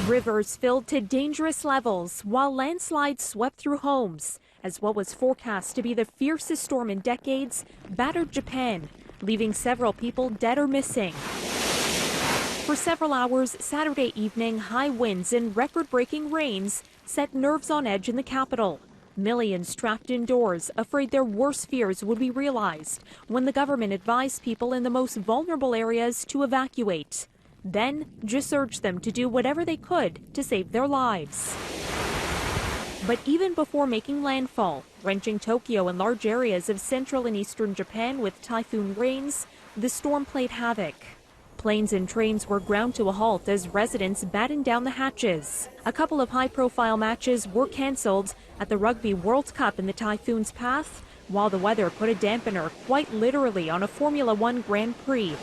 Rivers filled to dangerous levels while landslides swept through homes as what was forecast to be the fiercest storm in decades battered Japan, leaving several people dead or missing. For several hours Saturday evening, high winds and record-breaking rains set nerves on edge in the capital. Millions trapped indoors, afraid their worst fears would be realized when the government advised people in the most vulnerable areas to evacuate. Then just urged them to do whatever they could to save their lives. But even before making landfall, wrenching Tokyo and large areas of central and eastern Japan with typhoon rains, the storm played havoc. Planes and trains were ground to a halt as residents battened down the hatches. A couple of high-profile matches were canceled at the Rugby World Cup in the typhoon's path, while the weather put a dampener quite literally on a Formula One Grand Prix.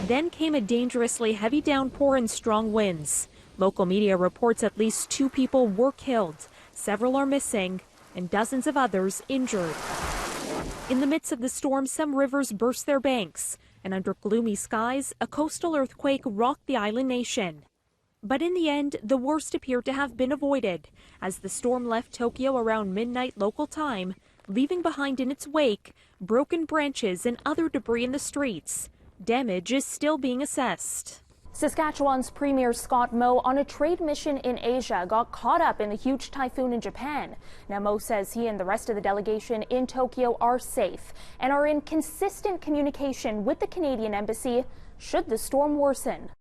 Then came a dangerously heavy downpour and strong winds. Local media reports at least 2 people were killed, several are missing, and dozens of others injured. In the midst of the storm, some rivers burst their banks, and under gloomy skies, a coastal earthquake rocked the island nation. But in the end, the worst appeared to have been avoided, as the storm left Tokyo around midnight local time, leaving behind in its wake broken branches and other debris in the streets. Damage is still being assessed. Saskatchewan's Premier Scott Moe, on a trade mission in Asia, got caught up in the huge typhoon in Japan. Now, Moe says he and the rest of the delegation in Tokyo are safe and are in consistent communication with the Canadian embassy should the storm worsen.